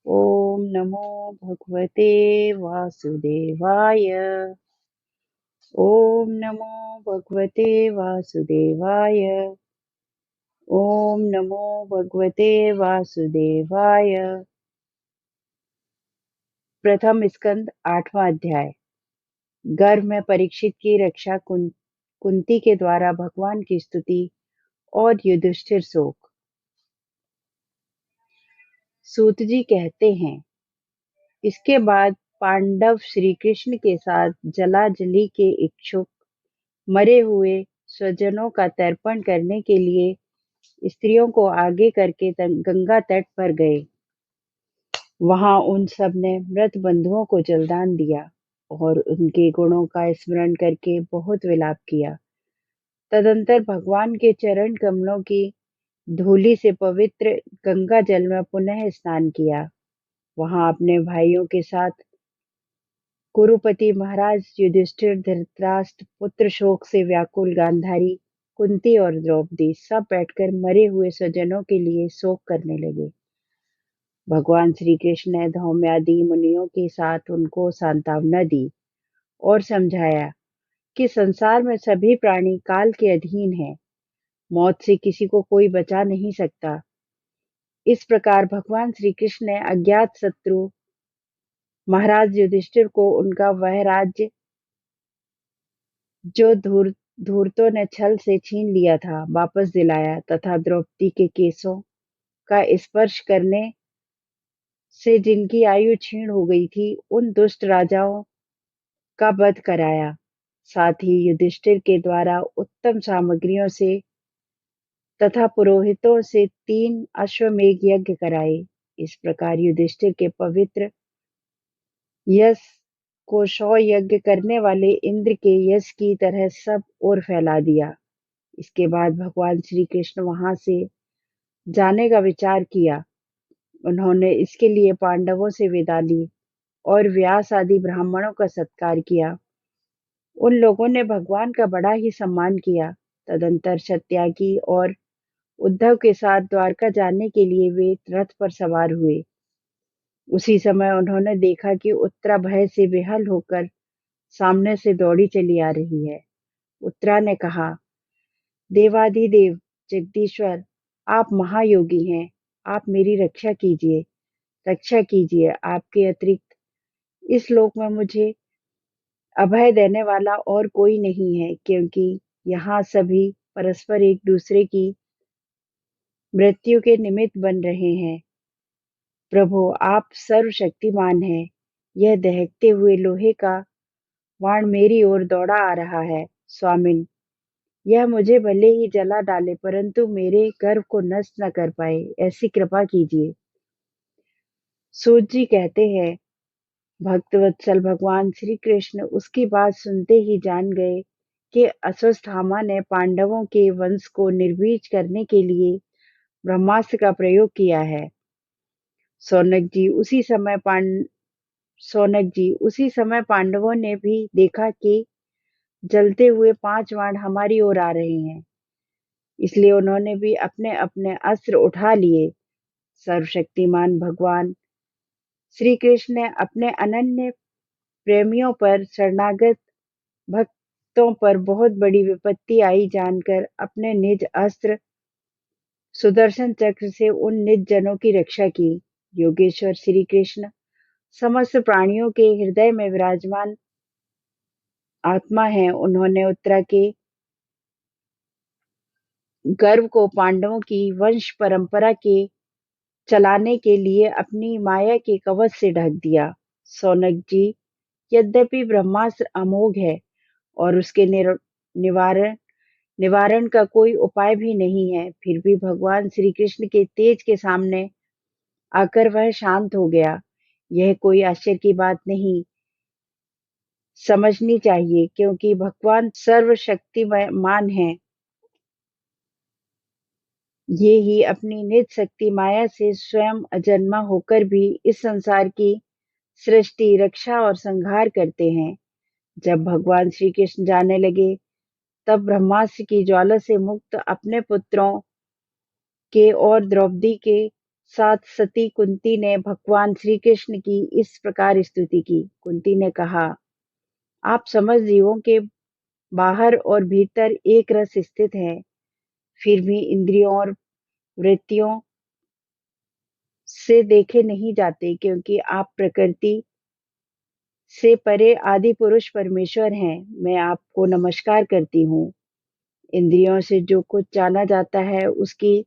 ओम नमो भगवते वासुदेवाय। ओम नमो भगवते वासुदेवाय। ओम नमो भगवते वासुदेवाय। प्रथम स्कंद 8वां अध्याय। गर्भ में परीक्षित की रक्षा कुंती के द्वारा भगवान की स्तुति और युधिष्ठिर शोक। सूत जी कहते हैं, इसके बाद पांडव श्री कृष्ण के साथ जलाजली के इच्छुक मरे हुए स्वजनों का तर्पण करने के लिए स्त्रियों को आगे करके गंगा तट पर गए। वहां उन सब ने मृत बंधुओं को जलदान दिया और उनके गुणों का स्मरण करके बहुत विलाप किया। तदंतर भगवान के चरण कमलों की धूलि से पवित्र गंगा जल में पुनः स्नान किया। वहां अपने भाइयों के साथ कुरुपति महाराज युधिष्ठिर, धृतराष्ट्र पुत्र, शोक से व्याकुल गांधारी, कुंती और द्रौपदी सब बैठकर मरे हुए स्वजनों के लिए शोक करने लगे। भगवान श्री कृष्ण ने धौम्यादि मुनियों के साथ उनको सांत्वना दी और समझाया कि संसार में सभी प्राणी काल के अधीन हैं, मौत से किसी को कोई बचा नहीं सकता। इस प्रकार भगवान श्री कृष्ण ने अज्ञात शत्रु महाराज युधिष्ठिर को उनका वह राज्य जो धूर्तों ने छल से छीन लिया था वापस दिलाया तथा द्रौपदी के केसों का स्पर्श करने से जिनकी आयु क्षीण हो गई थी उन दुष्ट राजाओं का वध कराया। साथ ही युधिष्ठिर के द्वारा उत्तम सामग्रियों से तथा पुरोहितों से 3 अश्वमेध यज्ञ कराए। इस प्रकार युधिष्ठिर के पवित्र यश को 100 यज्ञ करने वाले इंद्र के यश की तरह सब ओर फैला दिया। इसके बाद भगवान श्री कृष्ण वहां से जाने का विचार किया। उन्होंने इसके लिए पांडवों से विदा ली और व्यास आदि ब्राह्मणों का सत्कार किया। उन लोगों ने भगवान का बड़ा ही सम्मान किया। तदंतर सत्यागी और उद्धव के साथ द्वारका जाने के लिए वे रथ पर सवार हुए। उसी समय उन्होंने देखा कि उत्तरा भय से बेहाल होकर सामने से दौड़ी चली आ रही है। उत्तरा ने कहा, देवाधिदेव जगदीश्वर, आप महायोगी हैं, आप मेरी रक्षा कीजिए, रक्षा कीजिए। आपके अतिरिक्त इस लोक में मुझे अभय देने वाला और कोई नहीं है, क्योंकि यहाँ सभी परस्पर एक दूसरे की मृत्यु के निमित्त बन रहे हैं। प्रभु, आप सर्वशक्तिमान हैं। यह दहकते हुए लोहे का बाण मेरी ओर दौड़ा आ रहा है। स्वामिन, यह मुझे भले ही जला डाले परंतु मेरे गर्व को नष्ट न कर पाए, ऐसी कृपा कीजिए। सूत जी कहते हैं, भक्तवत्सल भगवान श्री कृष्ण उसकी बात सुनते ही जान गए कि अश्वत्थामा ने पांडवों के वंश को निर्वीज करने के लिए ब्रह्मास्त्र का प्रयोग किया है। सौनक जी उसी समय पांडवों ने भी देखा कि जलते हुए 5 बाण हमारी ओर आ रहे हैं, इसलिए उन्होंने भी अपने अपने अस्त्र उठा लिए। सर्वशक्तिमान भगवान श्री कृष्ण ने अपने अनन्य प्रेमियों पर, शरणागत भक्तों पर बहुत बड़ी विपत्ति आई जानकर अपने निज अस्त्र सुदर्शन चक्र से उन निज जनों की रक्षा की। योगेश्वर श्री कृष्ण समस्त प्राणियों के हृदय में विराजमान आत्मा है। उन्होंने उत्तरा के गर्व को पांडवों की वंश परंपरा के चलाने के लिए अपनी माया के कवच से ढक दिया। सौनक जी, यद्यपि ब्रह्मास्त्र अमोघ है और उसके निवारण निवारण का कोई उपाय भी नहीं है, फिर भी भगवान श्री कृष्ण के तेज के सामने आकर वह शांत हो गया। यह कोई आश्चर्य की बात नहीं समझनी चाहिए, क्योंकि भगवान सर्वशक्तिमान है। ये ही अपनी निज शक्ति माया से स्वयं अजन्मा होकर भी इस संसार की सृष्टि, रक्षा और संहार करते हैं। जब भगवान श्री कृष्ण जाने लगे तब ब्रह्मास्त्र की ज्वाला से मुक्त अपने पुत्रों के और द्रौपदी के साथ सती कुंती ने भगवान श्री कृष्ण की इस प्रकार स्तुति की। कुंती ने कहा, आप समस्त जीवों के बाहर और भीतर एक रस स्थित है, फिर भी इंद्रियों और वृत्तियों से देखे नहीं जाते, क्योंकि आप प्रकृति से परे आदि पुरुष परमेश्वर हैं। मैं आपको नमस्कार करती हूँ। इंद्रियों से जो कुछ जाना जाता है, उसकी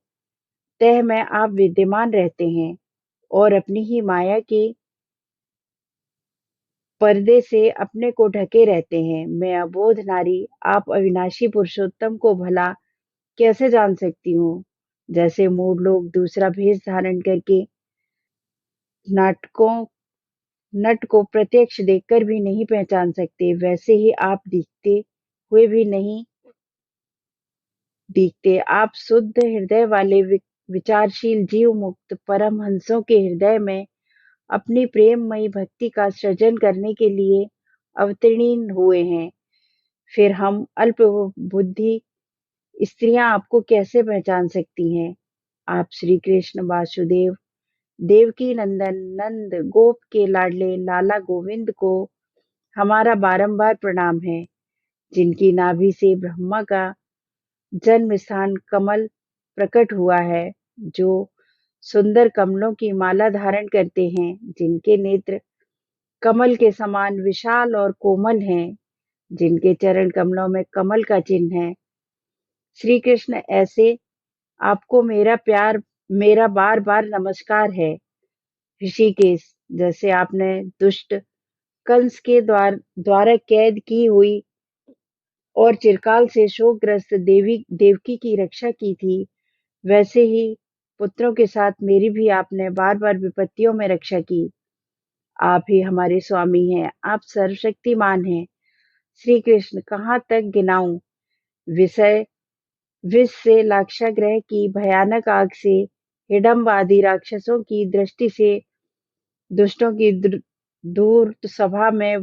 तह में आप विद्यमान रहते हैं और अपनी ही माया के पर्दे से अपने को ढके रहते हैं। मैं अबोध नारी, आप अविनाशी पुरुषोत्तम को भला कैसे जान सकती हूँ? जैसे मूढ़ लोग दूसरा भेष धारण करके नाटकों नट को प्रत्यक्ष देखकर भी नहीं पहचान सकते, वैसे ही आप दिखते हुए भी नहीं दिखते। आप शुद्ध हृदय वाले विचारशील जीव मुक्त परमहंसों के हृदय में अपनी प्रेममयी भक्ति का सृजन करने के लिए अवतीर्ण हुए हैं। फिर हम अल्प बुद्धि स्त्रियां आपको कैसे पहचान सकती हैं? आप श्री कृष्ण वासुदेव, देवकी नंदन नंद गोप के लाडले लाला गोविंद को हमारा बारंबार प्रणाम है, जिनकी नाभि से ब्रह्मा का जन्म स्थान कमल प्रकट हुआ है, जो सुंदर कमलों की माला धारण करते हैं, जिनके नेत्र कमल के समान विशाल और कोमल हैं, जिनके चरण कमलों में कमल का चिन्ह है। श्री कृष्ण, ऐसे आपको मेरा बार बार नमस्कार है। ऋषिकेश, जैसे आपने दुष्ट कंस के द्वारा कैद की हुई और चिरकाल से शोकग्रस्त देवकी की रक्षा की थी, वैसे ही पुत्रों के साथ मेरी भी आपने बार बार विपत्तियों में रक्षा की। आप ही हमारे स्वामी हैं, आप सर्वशक्तिमान हैं। श्री कृष्ण, कहाँ तक गिनाऊं? विषय विष से लाक्षागृह की भयानक आग से, हिडम्ब आदि राक्षसों की दृष्टि से, दुष्टों की धूर्त सभा में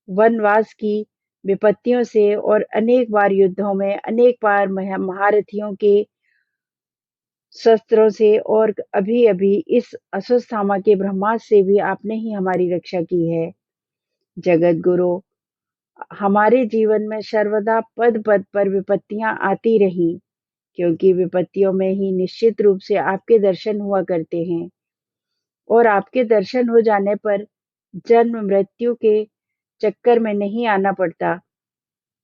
वनवास की विपत्तियों से, और अनेक बार युद्धों में अनेक बार महारथियों के शस्त्रों से, और अभी अभी इस अश्वत्थामा के ब्रह्मास्त्र से भी आपने ही हमारी रक्षा की है। जगत गुरु, हमारे जीवन में सर्वदा पद पद पर विपत्तियां आती रही, क्योंकि विपत्तियों में ही निश्चित रूप से आपके दर्शन हुआ करते हैं, और आपके दर्शन हो जाने पर जन्म मृत्यु के चक्कर में नहीं आना पड़ता।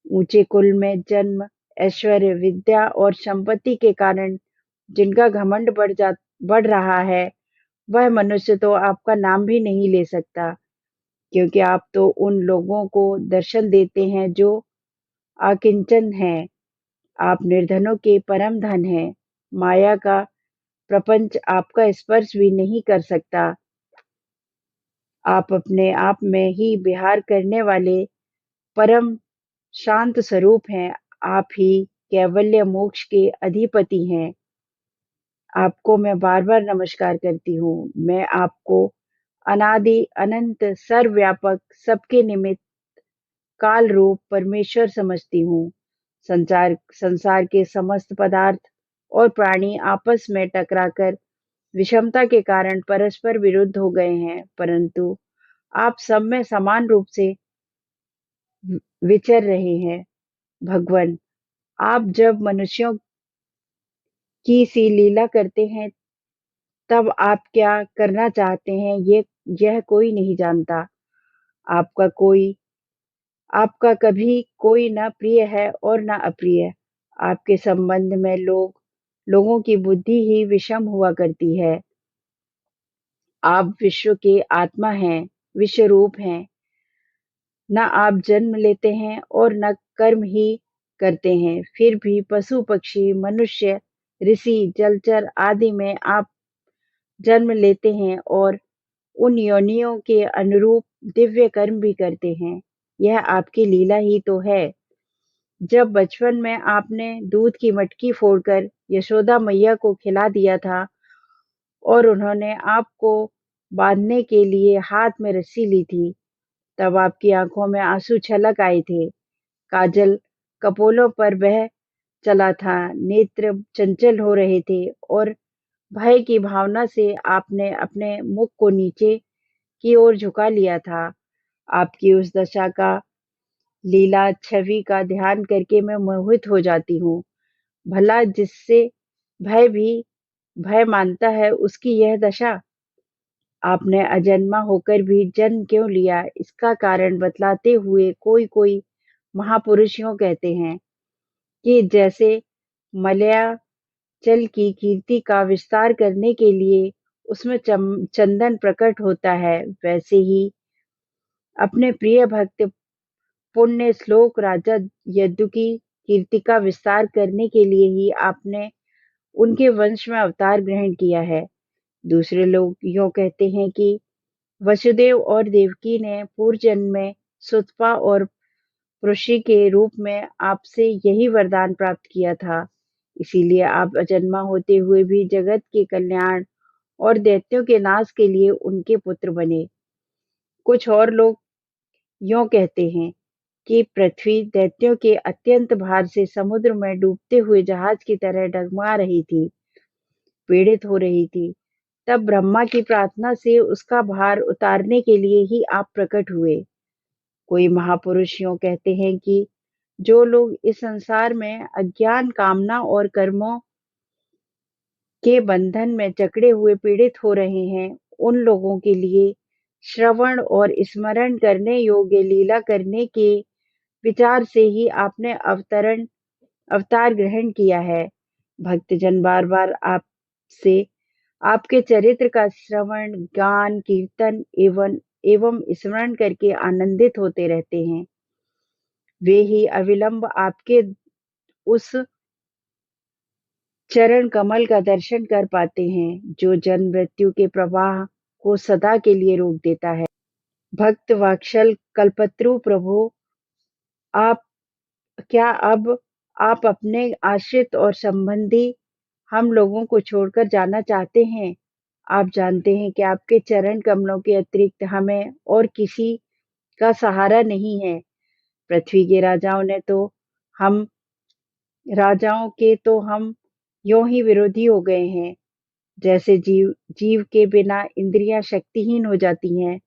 ऊंचे कुल में जन्म, ऐश्वर्य, विद्या और संपत्ति के कारण जिनका घमंड बढ़ रहा है, वह मनुष्य तो आपका नाम भी नहीं ले सकता, क्योंकि आप तो उन लोगों को दर्शन देते हैं जो अकिंचन हैं। आप निर्धनों के परम धन हैं। माया का प्रपंच आपका स्पर्श भी नहीं कर सकता। आप अपने आप में ही विहार करने वाले परम शांत स्वरूप हैं। आप ही कैवल्य मोक्ष के अधिपति हैं। आपको मैं बार बार नमस्कार करती हूँ। मैं आपको अनादि अनंत सर्वव्यापक सबके निमित्त काल रूप परमेश्वर समझती हूँ। संसार के समस्त पदार्थ और प्राणी आपस में टकराकर विषमता के कारण परस्पर विरुद्ध हो गए हैं, परंतु आप सब में समान रूप से विचर रहे हैं। भगवन, आप जब मनुष्यों की सी लीला करते हैं, तब आप क्या करना चाहते हैं, यह कोई नहीं जानता। आपका कोई आपका कभी कोई न प्रिय है और न अप्रिय। आपके संबंध में लोगों की बुद्धि ही विषम हुआ करती है। आप विश्व के आत्मा हैं, विश्व रूप हैं। न आप जन्म लेते हैं और न कर्म ही करते हैं, फिर भी पशु पक्षी मनुष्य ऋषि जलचर आदि में आप जन्म लेते हैं और उन योनियों के अनुरूप दिव्य कर्म भी करते हैं। यह आपकी लीला ही तो है। जब बचपन में आपने दूध की मटकी फोड़कर यशोदा मैया को खिला दिया था, और उन्होंने आपको बांधने के लिए हाथ में रस्सी ली थी, तब आपकी आंखों में आंसू छलक आए थे। काजल कपोलों पर बह चला था, नेत्र चंचल हो रहे थे, और भय की भावना से आपने अपने मुख को नीचे की ओर झुका लिया था। आपकी उस दशा का लीला छवि का ध्यान करके मैं मोहित हो जाती हूँ। भला जिससे भय भी भय मानता है उसकी यह दशा। आपने अजन्मा होकर भी जन्म क्यों लिया, इसका कारण बतलाते हुए कोई कोई महापुरुष यूं कहते हैं कि जैसे मलयाचल की कीर्ति का विस्तार करने के लिए उसमें चंदन प्रकट होता है, वैसे ही अपने प्रिय भक्त पुण्य श्लोक राजा यदु की कीर्ति का विस्तार करने के लिए ही आपने उनके वंश में अवतार ग्रहण किया है। दूसरे लोग यूं कहते हैं कि वसुदेव और देवकी ने पूर्व जन्म में सुतपा और ऋषि के रूप में आपसे यही वरदान प्राप्त किया था। इसीलिए आप अजन्मा होते हुए भी जगत के कल्याण और दैत्यों के नाश के लिए उनके पुत्र बने। कुछ और लोग यूं कहते हैं कि पृथ्वी दैत्यों के अत्यंत भार से समुद्र में डूबते हुए जहाज की तरह डगमगा रही थी, पीड़ित हो रही थी। तब ब्रह्मा की प्रार्थना से उसका भार उतारने के लिए ही आप प्रकट हुए। कोई महापुरुष यूं कहते हैं कि जो लोग इस संसार में अज्ञान, कामना और कर्मों के बंधन में जकड़े हुए पीड़ित हो रहे हैं, उन लोगों के लिए श्रवण और स्मरण करने योग्य लीला करने के विचार से ही आपने अवतार ग्रहण किया है। भक्तजन बार-बार आपसे आपके चरित्र का श्रवण, गान, कीर्तन एवं एवं स्मरण करके आनंदित होते रहते हैं। वे ही अविलंब आपके उस चरण कमल का दर्शन कर पाते हैं, जो जन्म मृत्यु के प्रवाह को सदा के लिए रोक देता है। भक्त वात्सल कल्पतरु प्रभु, आप क्या अब आप अपने आश्रित और संबंधी हम लोगों को छोड़कर जाना चाहते हैं? आप जानते हैं कि आपके चरण कमलों के अतिरिक्त हमें और किसी का सहारा नहीं है। पृथ्वी के हम राजाओं के तो हम यों ही विरोधी हो गए हैं। जैसे जीव के बिना इंद्रियां शक्तिहीन हो जाती हैं,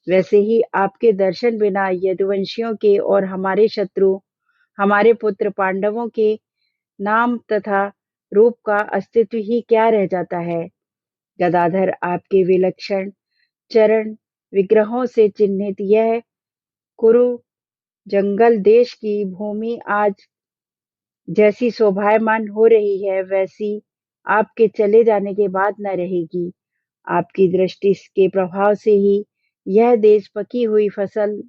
वैसे ही आपके दर्शन बिना यदुवंशियों के और हमारे शत्रु, हमारे पुत्र पांडवों के नाम तथा रूप का अस्तित्व ही क्या रह जाता है। गदाधर, आपके विलक्षण चरण विग्रहों से चिन्हित यह कुरु जंगल देश की भूमि आज जैसी शोभायमान हो रही है, वैसी आपके चले जाने के बाद न रहेगी। आपकी दृष्टि के प्रभाव से ही यह देश पकी हुई फसल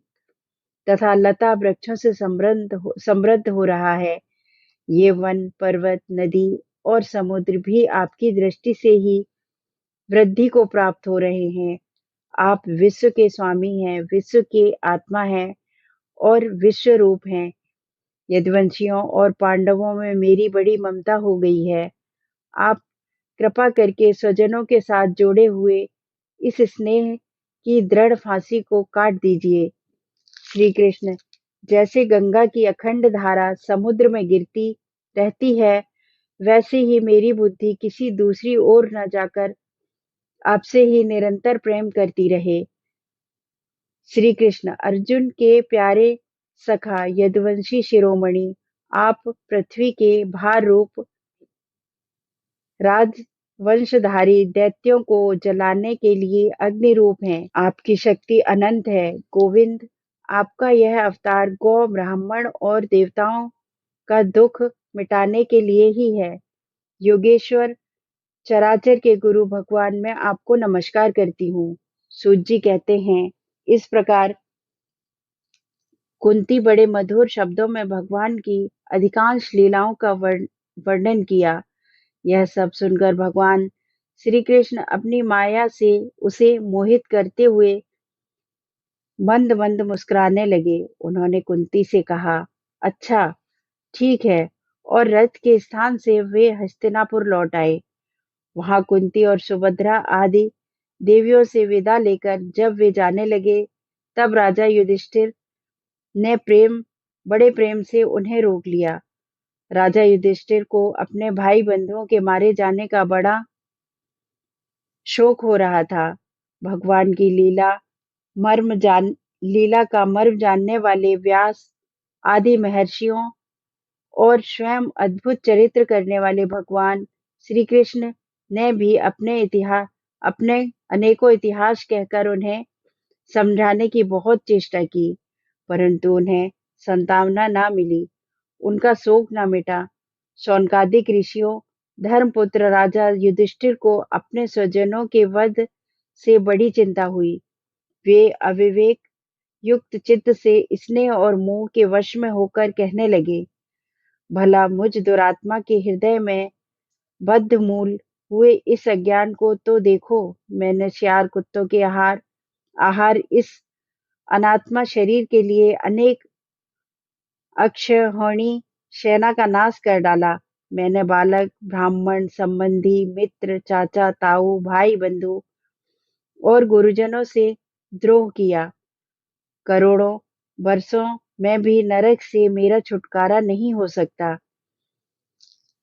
तथा लता वृक्षों से समृद्ध हो रहा है। ये वन, पर्वत, नदी और समुद्र भी आपकी दृष्टि से ही वृद्धि को प्राप्त हो रहे हैं। आप विश्व के स्वामी हैं, विश्व के आत्मा हैं और विश्व रूप हैं। यदुवंशियों और पांडवों में मेरी बड़ी ममता हो गई है। आप कृपा करके स्वजनों के साथ जोड़े हुए इस स्नेह की दृढ़ फांसी को काट दीजिए। श्री कृष्ण, जैसे गंगा की अखंड धारा समुद्र में गिरती रहती है, वैसे ही मेरी बुद्धि किसी दूसरी ओर न जाकर आपसे ही निरंतर प्रेम करती रहे। श्री कृष्ण, अर्जुन के प्यारे सखा यदुवंशी शिरोमणि, आप पृथ्वी के भार रूप राजवंशधारी दैत्यों को जलाने के लिए अग्नि रूप हैं। आपकी शक्ति अनंत है। गोविंद, आपका यह अवतार गौ, ब्राह्मण और देवताओं का दुख मिटाने के लिए ही है। योगेश्वर, चराचर के गुरु भगवान, मैं आपको नमस्कार करती हूँ। सूत जी कहते हैं, इस प्रकार कुंती बड़े मधुर शब्दों में भगवान की अधिकांश लीलाओं का वर्णन किया। यह सब सुनकर भगवान श्री कृष्ण अपनी माया से उसे मोहित करते हुए मंद मंद मुस्कुराने लगे। उन्होंने कुंती से कहा, अच्छा, ठीक है। और रथ के स्थान से वे हस्तिनापुर लौट आए। वहां कुंती और सुभद्रा आदि देवियों से विदा लेकर जब वे जाने लगे, तब राजा युधिष्ठिर ने बड़े प्रेम से उन्हें रोक लिया। राजा युधिष्ठिर को अपने भाई बंधुओं के मारे जाने का बड़ा शोक हो रहा था। भगवान की लीला का मर्म जानने वाले व्यास आदि महर्षियों और स्वयं अद्भुत चरित्र करने वाले भगवान श्री कृष्ण ने भी अपने अनेकों इतिहास कहकर उन्हें समझाने की बहुत चेष्टा की, परंतु उन्हें सांत्वना न मिली। उनका शोक न मिटा। शौनकादिक ऋषियों, धर्मपुत्र राजा युधिष्ठिर को अपने स्वजनों के वध से बड़ी चिंता हुई। वे अविवेक युक्त चित्त से स्नेह और मोह के वश में होकर कहने लगे, भला मुझ दुरात्मा के हृदय में बद्धमूल हुए इस अज्ञान को तो देखो। मैंने शियार कुत्तों के आहार इस अनात्मा शरीर के लिए अनेक अक्षौहिणी सेना का नाश कर डाला। मैंने बालक, ब्राह्मण, संबंधी, मित्र, चाचा, ताऊ, भाई, बंधु और गुरुजनों से द्रोह किया। करोड़ों वर्षों में भी नरक से मेरा छुटकारा नहीं हो सकता।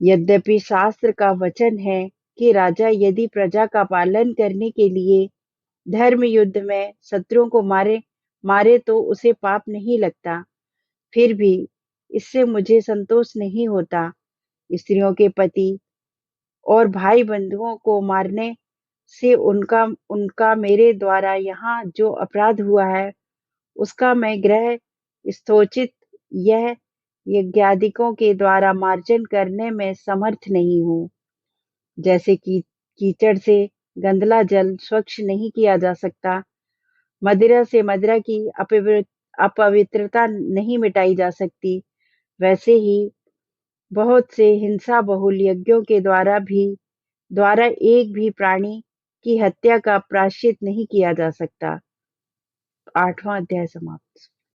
यद्यपि शास्त्र का वचन है कि राजा यदि प्रजा का पालन करने के लिए धर्म युद्ध में शत्रुओं को मारे तो उसे पाप नहीं लगता, फिर भी इससे मुझे संतोष नहीं होता। स्त्रियों के पति और भाई बंधुओं को मारने से उनका उनका मेरे द्वारा यहाँ जो अपराध हुआ है, उसका मैं गृह स्थोचित यह यज्ञादिकों के द्वारा मार्जन करने में समर्थ नहीं हूँ। जैसे कि कीचड़ से गंदला जल स्वच्छ नहीं किया जा सकता, मदिरा से मदिरा की अपवित्रता नहीं मिटाई जा सकती, वैसे ही बहुत से हिंसा बहुल यज्ञों के द्वारा एक भी प्राणी की हत्या का प्रायश्चित नहीं किया जा सकता। 8वां अध्याय समाप्त।